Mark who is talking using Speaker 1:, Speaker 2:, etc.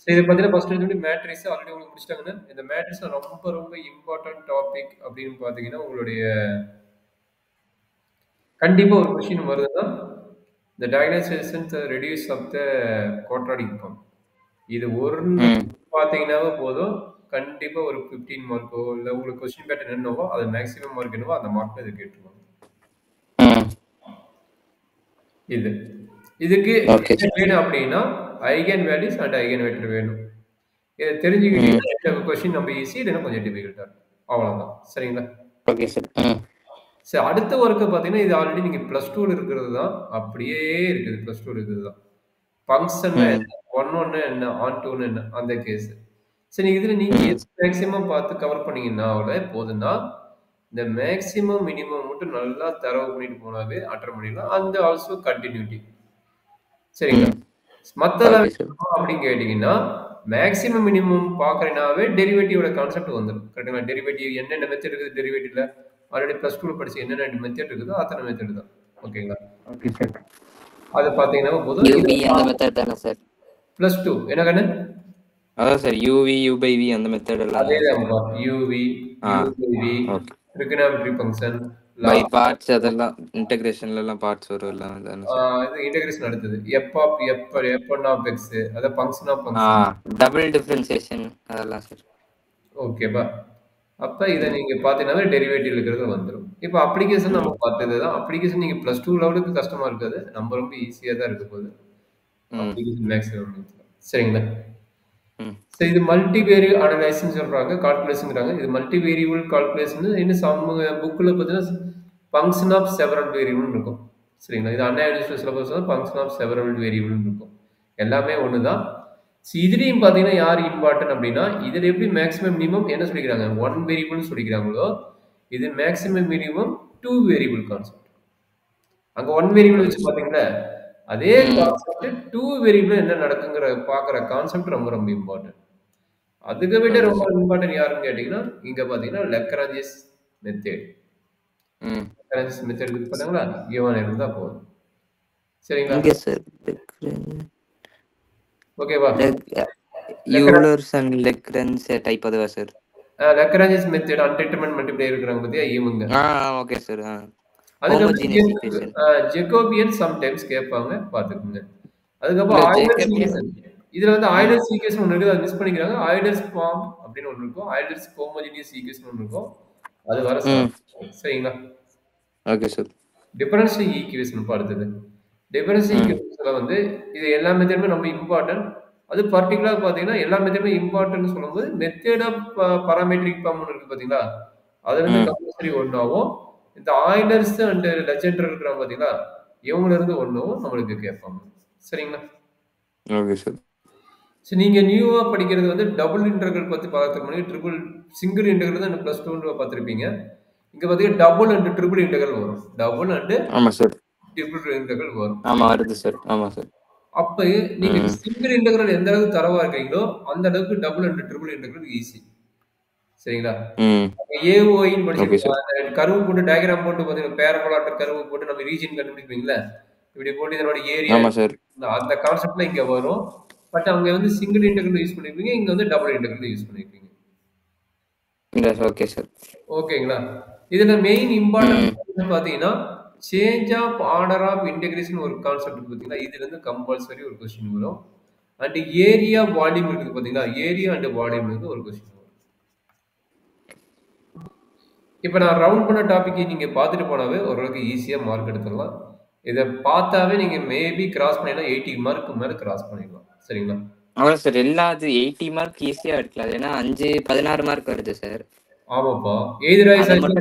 Speaker 1: சரி இது பார்த்தீங்கன்னா ஃபர்ஸ்ட் வந்து மேட்ரிக்ஸ் ஆல்ரெடி உங்களுக்கு முடிச்சிட்டாங்கன்னா இந்த மேட்ரிக்ஸ் ரொம்ப ரொம்ப இம்பார்ட்டன்ட் டாபிக் அப்படின்னு பார்த்தீங்கன்னா உங்களுடைய கண்டிப்பா ஒரு கொஸ்டின் வருதுன்னா இந்த diagonalisation reduce of the quadratic form இது ஒன்று
Speaker 2: ம்
Speaker 1: பார்த்தீங்கன்னாவே போதும் கண்டிப்பா ஒரு 15 மார்க்கோ இல்லை உங்களுக்கு கொஸ்டின் பேட்டர்ன் என்னவோ அது மேக்ஸிமம் மார்க் என்னவோ அந்த மார்க் இது கேட்டுருவாங்க
Speaker 2: ம்
Speaker 1: இது இதுக்கு
Speaker 2: ஓகே
Speaker 1: என்ன
Speaker 2: சார்
Speaker 1: வேணும் அப்படின்னா eigen values and eigen vector வேணும் இதை
Speaker 2: ம்
Speaker 1: தெரிஞ்சுக்கிட்டீங்கன்னா இந்த கொஸ்டின் நம்ம ஈஸி இல்லைன்னா கொஞ்சம் டிஃபிகல்ட்டா இருக்கும் அவ்வளவுதான் சரிங்களா
Speaker 2: ஓகே சார் ம்
Speaker 1: சரி அடுத்த ஒர்க்கு பார்த்தீங்கன்னா இது ஆல்ரெடி நீங்கள் ப்ளஸ் டூவில் இருக்கிறது தான் அப்படியே இருக்குது ப்ளஸ் டூவில் இருக்கிறது தான் ஃபங்க்ஷன்னா
Speaker 2: ம்
Speaker 1: என்ன ஒன்னு என்ன ஆன் டூன்னு என்ன அந்த கேஸ் சரி இதில் நீங்கள்
Speaker 2: ம்
Speaker 1: எது மேக்ஸிமம் பார்த்து கவர் பண்ணீங்கன்னா அவ்வளோ போதுன்னா இந்த மேக்ஸிமம் மினிமம் மட்டும் நல்லா தரவு பண்ணிட்டு போனாவே அட்டன் பண்ணிடலாம் அந்த ஆல்சோ கண்டினியூட்டி சரிங்களா
Speaker 2: ம்
Speaker 1: மற்றதெல்லாம்
Speaker 2: ஓகே சார்
Speaker 1: அப்படின்னு கேட்டிங்கன்னா மேக்ஸிமம் மினிமம் பார்க்குறீங்கனாவே டெரிவேட்டிவோட கான்செப்ட் வந்துடும் கரெக்டுங்களா டெரிவேட்டிவ் என்னென்ன மெத்தட் இருக்குது டெரிவேட்டிவ்ல ஆல்ரெடி ப்ளஸ் டூவில் படிச்சு என்னென்ன மெத்தட் இருக்குதோ அத்தனை மெத்தட் தான் ஓகேங்களா
Speaker 2: ஓகே சார்
Speaker 1: அது பார்த்தீங்கன்னா போதும் இது
Speaker 2: யூவி அந்த மெத்தட் தானே சார்
Speaker 1: ப்ளஸ் டூ என்ன கண்ணு
Speaker 2: அதான் sir UV U by V அந்த மெத்தட் எல்லாம்
Speaker 1: அதே
Speaker 2: தானே சார்
Speaker 1: தான்ப்பா யூவி
Speaker 2: ஆ
Speaker 1: UV
Speaker 2: okay
Speaker 1: trigonometry function
Speaker 2: by parts அதெல்லாம் இன்டகிரேஷன்ல எல்லாம் பார்ட்ஸ் வரும் எல்லாம் தானே சார்
Speaker 1: இது இன்டகிரேஷன் அடுத்தது f of f of x அதாவது function of
Speaker 2: a
Speaker 1: function
Speaker 2: double differentiation அதெல்லாம் சார்
Speaker 1: ஓகேப்பா அப்போ இதை நீங்கள் பார்த்தீங்கன்னா டெரிவேட்டிவ் இருக்கிறது வந்துடும் இப்போ அப்ளிகேஷன் நம்ம
Speaker 2: ம்
Speaker 1: பார்த்தது தான் அப்ளிகேஷன் நீங்கள் ப்ளஸ் டூ லெவலுக்கு கஷ்டமாக இருக்காது நம்ம ரொம்ப ஈஸியாக தான் இருக்க போகுது
Speaker 2: ம்
Speaker 1: அப்ளிகேஷன் மேக்ஸிமம் சரிங்களா
Speaker 2: ம்
Speaker 1: சரி இது மல்டிவேரியபிள் அனலைசிஸ் சொல்கிறாங்க கால்குலேஷன்ங்கிறாங்க இது மல்டிவேரியபிள் கால்குலேஷன் இன்னும் சம புக்கில் பார்த்தீங்கன்னா ஃபங்க்ஷன் ஆஃப் செவரல் வேரியபிள்னு இருக்கும் சரிங்களா இது அண்ணா யூனிவர்சிட்டி சிலபஸ் வந்து ஃபங்க்ஷன் ஆஃப் செவரல் வேரியபிள்னு இருக்கும் எல்லாமே ஒன்று தான் இதுலேயும் பார்த்தீங்கன்னா யார் இம்பார்ட்டன் அப்படின்னா இதில் எப்படி மேக்ஸிமம் மினிமம் என்ன சொல்லிக்கிறாங்க ஒன் வேரியபிள்னு சொல்லிக்கிறாங்களோ இது maximum minimum two variable concept அங்கே ஒன் வேரியபிள்
Speaker 2: ஓகே
Speaker 1: வச்சு
Speaker 2: சார்
Speaker 1: பார்த்தீங்கன்னா அதே
Speaker 2: ம்
Speaker 1: கான்செப்ட் டூ வேரியபிள் என்ன நடக்குங்கிற பார்க்குற கான்செப்ட் ரொம்ப ரொம்ப இம்பார்ட்டன்ட் அதுக்கு விட
Speaker 2: ஓகே
Speaker 1: ரொம்ப
Speaker 2: சார்
Speaker 1: இம்பார்ட்டன்ட் யாருன்னு கேட்டிங்கன்னா இங்கே பார்த்தீங்கன்னா லெக்ராஞ்சியஸ் மெத்தேட்
Speaker 2: ம்
Speaker 1: லெக்ராஞ்சியஸ் மெத்தட் இருக்குது பார்த்தீங்களா இவன் இருந்தால் போதும் சரிங்களா
Speaker 2: இங்கே சார்
Speaker 1: ஓகேவா
Speaker 2: யூலர்ஸ் அண்ட் லெக்ரன்ஸ் டைப் அதுவா சார்
Speaker 1: லெக்ராஞ்சியஸ் மெத்தட் அன்டிட்டர்மினன்ட் மல்டிப்ளை இருக்கிறாங்க பார்த்தியா இவங்க
Speaker 2: ஆ ஓகே சார் ஆ
Speaker 1: அதுக்கப்புறம்
Speaker 2: ஹோமோஜீனியஸ் ஈக்குவேஷன்
Speaker 1: ஜெகோபியன் சம்டைம்ஸ் கேட்பாங்க பார்த்துக்குங்க அதுக்கப்புறம்
Speaker 2: இல்ல
Speaker 1: ஆய்லர்ஸ்
Speaker 2: ஜேக்கபியன்
Speaker 1: ஈக்குவேஷன் இதுல வந்து
Speaker 2: ம்
Speaker 1: ஆய்லர்ஸ் ஈக்குவேஷன் ஒன்று இருக்குது அதை மிஸ் பண்ணிக்கிறாங்க ஆய்லர்ஸ் ஃபார்ம் அப்படின்னு ஒன்று இருக்கும் ஆய்லர்ஸ் ஹோமோஜீனியஸ் ஈக்குவேஷன் ஒன்று இருக்கும் அது வர
Speaker 2: ம்
Speaker 1: சரிங்களா
Speaker 2: ஓகே சார்
Speaker 1: டிஃபரன்ஷியல் ஈக்குவேஷன் அடுத்தது டிஃபரன்ஷியல்
Speaker 2: ம்
Speaker 1: ஈக்குவேஷன்ல வந்து இது எல்லா மெத்தடுமே ரொம்ப இம்பார்ட்டன்ட் அது பர்டிகுலர் பார்த்தீங்கன்னா எல்லா மெத்தடுமே இம்பார்ட்டன்ட் சொல்லும்போது மெத்தட் ஆஃப் பராமெட்ரிக் ஃபார்ம் ஒன்று இருக்குது பார்த்தீங்களா அதுல இருந்து
Speaker 2: ம்
Speaker 1: கம்பல்சரி ஒன்றாகும் இந்த ஆய்லர்ஸ் அண்ட் லெஜெண்டர் இருக்கிறாங்க பார்த்தீங்களா இவங்கள இருந்து ஒன்றும் நம்மளுக்கு கேட்பாங்க சரிங்களா
Speaker 2: ஓகே சார்
Speaker 1: சரி நீங்கள் நியூவாக படிக்கிறது வந்து டபுள் இன்டர்கல் பற்றி பார்த்துருக்கோம் ட்ரிபிள் சிங்கிள் இன்டர்கல் தான் ப்ளஸ் டூன்னு பார்த்துருப்பீங்க இங்கே பார்த்தீங்கன்னா டபுள் அண்ட் ட்ரிபிள் இன்டர்கல் வரும் டபுள் அண்டு
Speaker 2: ஆமாம் சார்
Speaker 1: ட்ரிபிள் இன்டர்கல் வரும்
Speaker 2: ஆமாம் வருது சார் ஆமாம் சார்
Speaker 1: அப்போ நீங்கள்
Speaker 2: ம்
Speaker 1: சிங்கிள் இன்டர்கல் எந்த அளவுக்கு தரவாக இருக்கீங்களோ அந்த அளவுக்கு டபுள் அண்ட் ட்ரிபிள் இன்டர்கல் ஈஸி சரிங்களா
Speaker 2: ம்
Speaker 1: ஏஓஇன்னு
Speaker 2: ஓகே சார்
Speaker 1: படிச்சிருக்கோம் கருவு போட்டு டயக்ராம் போட்டு பார்த்தீங்கன்னா பேரபோலாட்ட கருவு போட்டு நம்ம ரீஜன் கண்டுபிடிப்பீங்களா இப்படி போட்டு இதனோட ஏரியா
Speaker 2: ஆமாம் சார்
Speaker 1: அந்த கான்செப்ட்ல இங்க வரும் பட் அங்க வந்து சிங்கிள் இன்டெகிரல் யூஸ் பண்ணிருப்பீங்க இங்க வந்து டபுள் இன்டெகிரல் யூஸ் பண்ணிருப்பீங்க
Speaker 2: இல்லை ஓகே சார்
Speaker 1: ஓகேங்களா இதுல மெயின்
Speaker 2: ம்
Speaker 1: இம்பார்ட்டன்ட் பாத்தீங்கன்னா change of order of integration ஒரு கான்செப்ட் பாத்தீங்கன்னா இதுல இருந்து கம்பல்சரி ஒரு கொஸ்டின் வரும் அண்ட் ஏரியா வால்யூம் இருக்குது பாத்தீங்களா ஏரியா அண்ட் வால்யூம் இருந்து ஒரு கொஸ்டின் வரும் இப்போ நான் ரவுண்ட் பண்ண டாபிக் நீங்க பார்த்துட்டு போனாவே ஓரளவுக்கு ஈஸியா மார்க் எடுத்துடலாம் இதை பார்த்தாவே நீங்க மேபி கிராஸ் பண்ணிடலாம் 80 மார்க்கு மேல கிராஸ் பண்ணிடலாம் சரிங்களா
Speaker 2: அவ்வளோ சார் எல்லாது 80 மார்க் ஈஸியாக எடுக்கலாம் ஏன்னா 5 16 மார்க் வருது சார்
Speaker 1: ஆமாப்பா எய்தர்
Speaker 2: அதை மட்டும்